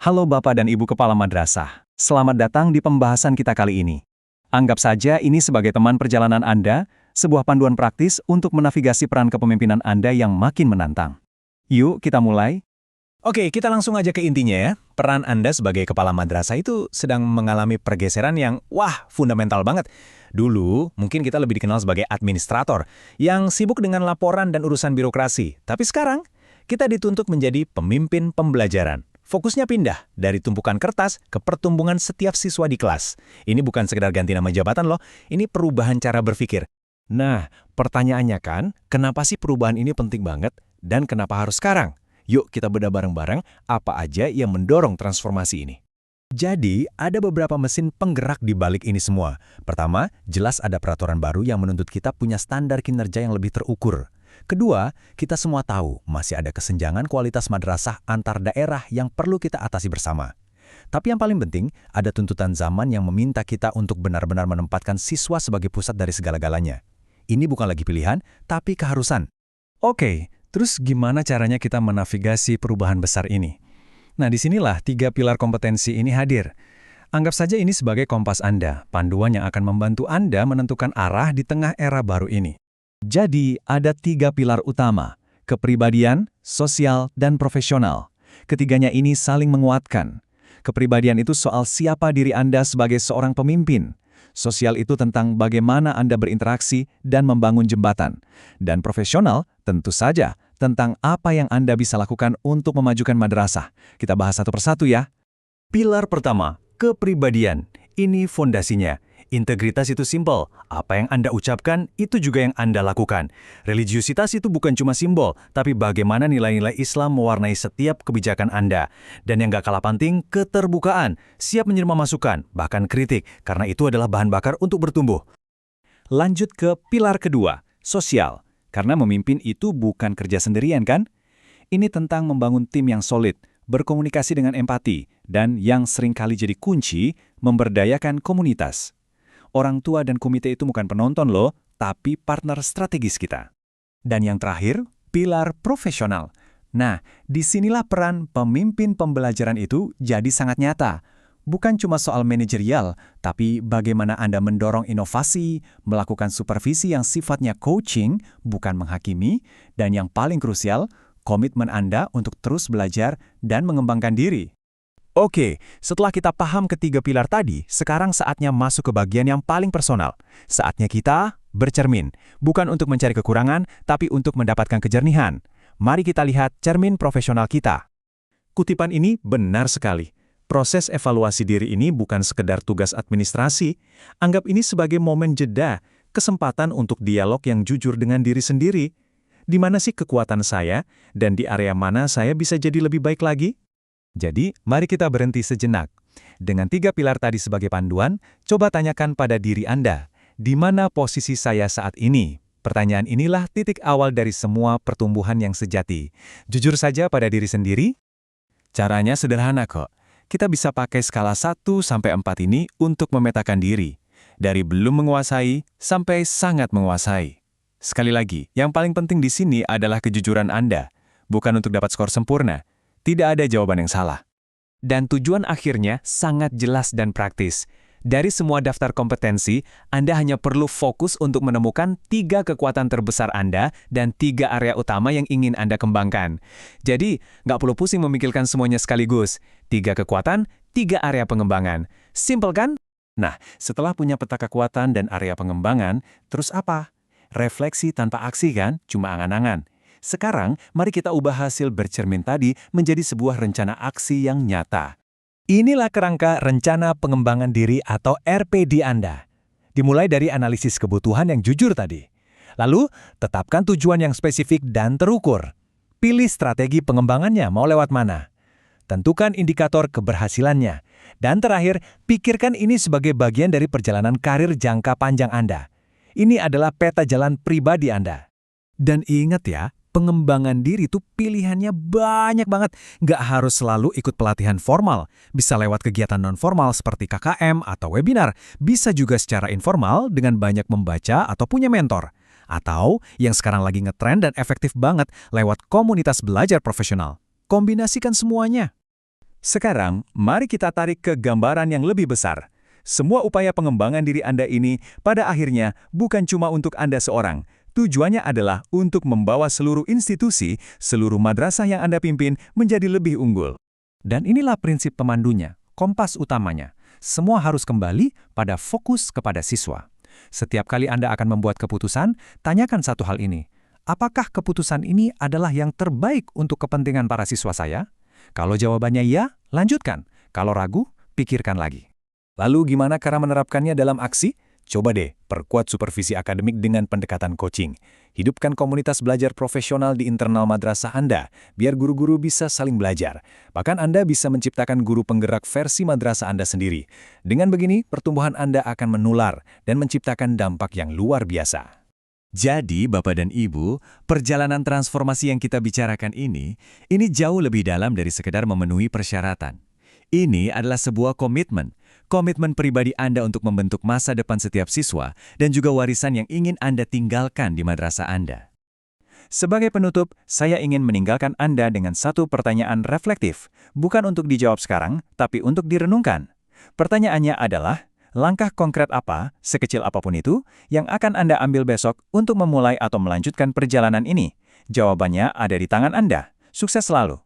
Halo Bapak dan Ibu Kepala Madrasah, selamat datang di pembahasan kita kali ini. Anggap saja ini sebagai teman perjalanan Anda, sebuah panduan praktis untuk menavigasi peran kepemimpinan Anda yang makin menantang. Yuk kita mulai. Oke, kita langsung aja ke intinya ya. Peran Anda sebagai kepala madrasah itu sedang mengalami pergeseran yang, fundamental banget. Dulu, mungkin kita lebih dikenal sebagai administrator, yang sibuk dengan laporan dan urusan birokrasi. Tapi sekarang, kita dituntut menjadi pemimpin pembelajaran. Fokusnya pindah dari tumpukan kertas ke pertumbuhan setiap siswa di kelas. Ini bukan sekedar ganti nama jabatan loh, ini perubahan cara berpikir. Nah, pertanyaannya kan, kenapa sih perubahan ini penting banget dan kenapa harus sekarang? Yuk kita bedah bareng-bareng apa aja yang mendorong transformasi ini. Jadi, ada beberapa mesin penggerak di balik ini semua. Pertama, jelas ada peraturan baru yang menuntut kita punya standar kinerja yang lebih terukur. Kedua, kita semua tahu masih ada kesenjangan kualitas madrasah antar daerah yang perlu kita atasi bersama. Tapi yang paling penting, ada tuntutan zaman yang meminta kita untuk benar-benar menempatkan siswa sebagai pusat dari segala-galanya. Ini bukan lagi pilihan, tapi keharusan. Oke, terus gimana caranya kita menavigasi perubahan besar ini? Nah, disinilah 3 pilar kompetensi ini hadir. Anggap saja ini sebagai kompas Anda, panduan yang akan membantu Anda menentukan arah di tengah era baru ini. Jadi, ada 3 pilar utama, kepribadian, sosial, dan profesional. Ketiganya ini saling menguatkan. Kepribadian itu soal siapa diri Anda sebagai seorang pemimpin. Sosial itu tentang bagaimana Anda berinteraksi dan membangun jembatan. Dan profesional, tentu saja, tentang apa yang Anda bisa lakukan untuk memajukan madrasah. Kita bahas satu persatu ya. Pilar pertama, kepribadian. Ini fondasinya. Integritas itu simpel. Apa yang Anda ucapkan, itu juga yang Anda lakukan. Religiusitas itu bukan cuma simbol, tapi bagaimana nilai-nilai Islam mewarnai setiap kebijakan Anda. Dan yang gak kalah penting, keterbukaan. Siap menerima masukan, bahkan kritik, karena itu adalah bahan bakar untuk bertumbuh. Lanjut ke pilar kedua, sosial. Karena memimpin itu bukan kerja sendirian kan? Ini tentang membangun tim yang solid, berkomunikasi dengan empati, dan yang seringkali jadi kunci, memberdayakan komunitas. Orang tua dan komite itu bukan penonton loh, tapi partner strategis kita. Dan yang terakhir, pilar profesional. Nah, disinilah peran pemimpin pembelajaran itu jadi sangat nyata. Bukan cuma soal manajerial, tapi bagaimana Anda mendorong inovasi, melakukan supervisi yang sifatnya coaching, bukan menghakimi, dan yang paling krusial, komitmen Anda untuk terus belajar dan mengembangkan diri. Oke, setelah kita paham ketiga pilar tadi, sekarang saatnya masuk ke bagian yang paling personal. Saatnya kita bercermin, bukan untuk mencari kekurangan, tapi untuk mendapatkan kejernihan. Mari kita lihat cermin profesional kita. Kutipan ini benar sekali. Proses evaluasi diri ini bukan sekedar tugas administrasi, anggap ini sebagai momen jeda, kesempatan untuk dialog yang jujur dengan diri sendiri. Di mana sih kekuatan saya, dan di area mana saya bisa jadi lebih baik lagi? Jadi, mari kita berhenti sejenak. Dengan 3 pilar tadi sebagai panduan, coba tanyakan pada diri Anda, di mana posisi saya saat ini? Pertanyaan inilah titik awal dari semua pertumbuhan yang sejati. Jujur saja pada diri sendiri. Caranya sederhana kok. Kita bisa pakai skala 1-4 ini untuk memetakan diri. Dari belum menguasai sampai sangat menguasai. Sekali lagi, yang paling penting di sini adalah kejujuran Anda. Bukan untuk dapat skor sempurna. Tidak ada jawaban yang salah. Dan tujuan akhirnya sangat jelas dan praktis. Dari semua daftar kompetensi, Anda hanya perlu fokus untuk menemukan 3 kekuatan terbesar Anda dan 3 area utama yang ingin Anda kembangkan. Jadi, nggak perlu pusing memikirkan semuanya sekaligus. 3 kekuatan, 3 area pengembangan. Simpel kan? Nah, setelah punya peta kekuatan dan area pengembangan, terus apa? Refleksi tanpa aksi kan? Cuma angan-angan. Sekarang, mari kita ubah hasil bercermin tadi menjadi sebuah rencana aksi yang nyata. Inilah kerangka rencana pengembangan diri atau RPD Anda. Dimulai dari analisis kebutuhan yang jujur tadi. Lalu, tetapkan tujuan yang spesifik dan terukur. Pilih strategi pengembangannya mau lewat mana. Tentukan indikator keberhasilannya. Dan terakhir, pikirkan ini sebagai bagian dari perjalanan karir jangka panjang Anda. Ini adalah peta jalan pribadi Anda. Dan ingat ya, pengembangan diri itu pilihannya banyak banget. Nggak harus selalu ikut pelatihan formal. Bisa lewat kegiatan non-formal seperti KKM atau webinar. Bisa juga secara informal dengan banyak membaca atau punya mentor. Atau yang sekarang lagi ngetren dan efektif banget lewat komunitas belajar profesional. Kombinasikan semuanya. Sekarang, mari kita tarik ke gambaran yang lebih besar. Semua upaya pengembangan diri Anda ini pada akhirnya bukan cuma untuk Anda seorang. Tujuannya adalah untuk membawa seluruh institusi, seluruh madrasah yang Anda pimpin menjadi lebih unggul. Dan inilah prinsip pemandunya, kompas utamanya. Semua harus kembali pada fokus kepada siswa. Setiap kali Anda akan membuat keputusan, tanyakan satu hal ini. Apakah keputusan ini adalah yang terbaik untuk kepentingan para siswa saya? Kalau jawabannya iya, lanjutkan. Kalau ragu, pikirkan lagi. Lalu gimana cara menerapkannya dalam aksi? Coba deh, perkuat supervisi akademik dengan pendekatan coaching. Hidupkan komunitas belajar profesional di internal madrasah Anda, biar guru-guru bisa saling belajar. Bahkan Anda bisa menciptakan guru penggerak versi madrasah Anda sendiri. Dengan begini, pertumbuhan Anda akan menular dan menciptakan dampak yang luar biasa. Jadi, Bapak dan Ibu, perjalanan transformasi yang kita bicarakan ini jauh lebih dalam dari sekedar memenuhi persyaratan. Ini adalah sebuah komitmen pribadi Anda untuk membentuk masa depan setiap siswa dan juga warisan yang ingin Anda tinggalkan di madrasah Anda. Sebagai penutup, saya ingin meninggalkan Anda dengan satu pertanyaan reflektif, bukan untuk dijawab sekarang, tapi untuk direnungkan. Pertanyaannya adalah, langkah konkret apa, sekecil apapun itu, yang akan Anda ambil besok untuk memulai atau melanjutkan perjalanan ini? Jawabannya ada di tangan Anda. Sukses selalu!